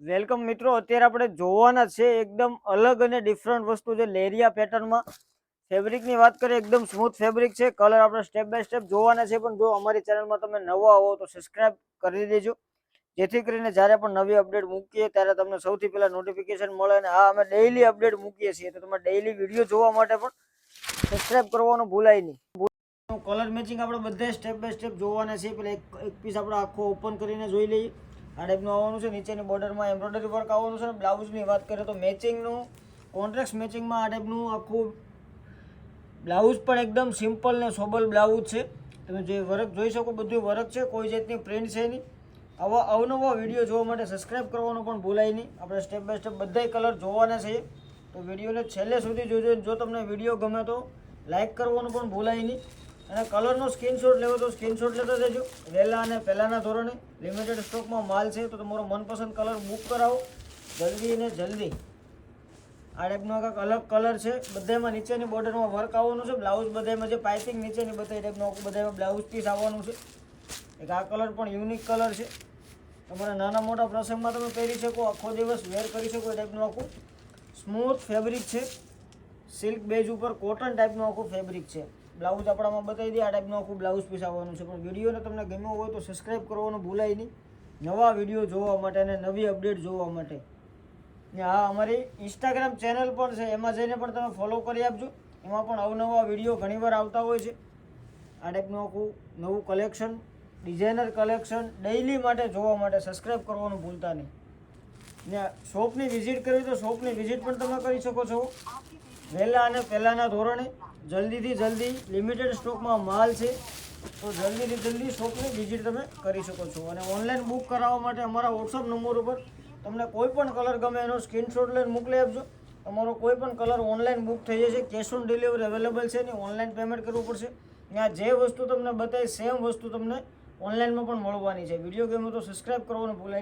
Welcome મિત્રો, અત્યારે આપણે જોવાના છે એકદમ અલગ અને ડિફરન્ટ વસ્તુ છે લેરિયા પેટર્નમાં. ફેબ્રિકની વાત કરીએ, એકદમ સ્મૂથ ફેબ્રિક છે. કલર આપણે સ્ટેપ બાય સ્ટેપ જોવાના છે, પણ જો અમારી ચેનલમાં તમે નવા આવો તો સબસ્ક્રાઇબ કરી દેજો, જેથી કરીને જ્યારે પણ નવી અપડેટ મૂકીએ ત્યારે તમને સૌથી પહેલા નોટિફિકેશન મળે. અને હા, અમે ડેઈલી અપડેટ મૂકીએ છીએ, તો તમે ડેઈલી વિડીયો જોવા માટે પણ સબસ્ક્રાઇબ કરવાનું ભૂલાય નહીં. કલર મેચિંગ આપણે બધા સ્ટેપ બાય સ્ટેપ જોવાના છે. પેલા એક પીસ આપણે આખો ઓપન કરીને જોઈ લઈએ. આ ટાઈપનું આવવાનું છે. નીચેની બોર્ડરમાં એમ્બ્રોઇડરી વર્ક આવવાનું છે. બ્લાઉઝની વાત કરીએ તો મેચિંગનું કોન્ટ્રાસ્ટ મેચિંગમાં આ ટાઈપનું આખું બ્લાઉઝ પણ એકદમ સિમ્પલ ને સોબર બ્લાઉઝ છે. તમે જે વર્ક જોઈ શકો, બધું વર્ક છે, કોઈ જાતની પ્રિન્ટ છે નહીં. આવા અવનવા વિડીયો જોવા માટે સબસ્ક્રાઇબ કરવાનું પણ ભૂલાય નહીં. આપણે સ્ટેપ બાય સ્ટેપ બધા કલર જોવાના છે, તો વિડીયોને છેલ્લે સુધી જોજો. જો તમને વિડીયો ગમે તો લાઇક કરવાનું પણ ભૂલાય નહીં. અને કલરનો સ્ક્રીનશોટ લેવો તો સ્ક્રીનશોટ લેતો જજો. વહેલા અને પહેલાંના ધોરણે લિમિટેડ સ્ટોકમાં માલ છે, તો તમારો મનપસંદ કલર બુક કરાવો જલ્દી ને જલ્દી. આ ટાઈપનો કાંઈક અલગ કલર છે. બધામાં નીચેની બોર્ડરમાં વર્ક આવવાનું છે. બ્લાઉઝ બધામાં જે પાઇપિંગ નીચેની બધા ટાઈપનું બધામાં બ્લાઉઝ પીસ આવવાનું છે. એક આ કલર પણ યુનિક કલર છે. તમારા નાના મોટા પ્રસંગમાં તમે પહેરી શકો, આખો દિવસ વેર કરી શકો. એ ટાઈપનું આખું સ્મૂથ ફેબ્રિક છે. સિલ્ક બેઝ ઉપર કોટન ટાઈપનું આખું ફેબ્રિક છે. બ્લાઉઝ આપણામાં બતાવી દઈએ. આ ટાઈપનું આખું બ્લાઉઝ પીસ આવવાનું છે. પણ વિડીયોને તમને ગમ્યો હોય તો સબસ્ક્રાઈબ કરવાનું ભૂલાય નહીં, નવા વિડીયો જોવા માટે અને નવી અપડેટ જોવા માટે. ને હા, અમારી ઇન્સ્ટાગ્રામ ચેનલ પણ છે, એમાં જઈને પણ તમે ફોલો કરી આપજો. એમાં પણ અવનવા વિડીયો ઘણીવાર આવતા હોય છે. આ ટાઈપનું આખું નવું કલેક્શન, ડિઝાઇનર કલેક્શન ડેઇલી માટે જોવા માટે સબસ્ક્રાઈબ કરવાનું ભૂલતા નહીં. ને શોપની વિઝિટ કરવી તો શોપની વિઝિટ પણ તમે કરી શકો છો. વહેલા અને પહેલાંના ધોરણે જલ્દીથી જલ્દી લિમિટેડ સ્ટોકમાં માલ છે, તો જલ્દીથી જલ્દી શોપની વિઝિટ તમે કરી શકો છો. અને ઓનલાઈન બુક કરાવવા માટે અમારા વોટ્સઅપ નંબર ઉપર તમને કોઈ પણ કલર ગમે એનો સ્ક્રીનશોટ લઈને મોકલી આપજો. તમારો કોઈ પણ કલર ઓનલાઈન બુક થઈ જશે. કેશ ઓન ડિલિવરી અવેલેબલ છે નહીં, ઓનલાઈન પેમેન્ટ કરવું પડશે. ત્યાં જે વસ્તુ તમને બતાવી સેમ વસ્તુ તમને ઓનલાઈનમાં પણ મળવાની છે. વિડીયો ગમે તો સબસ્ક્રાઈબ કરવાનું ભૂલાય.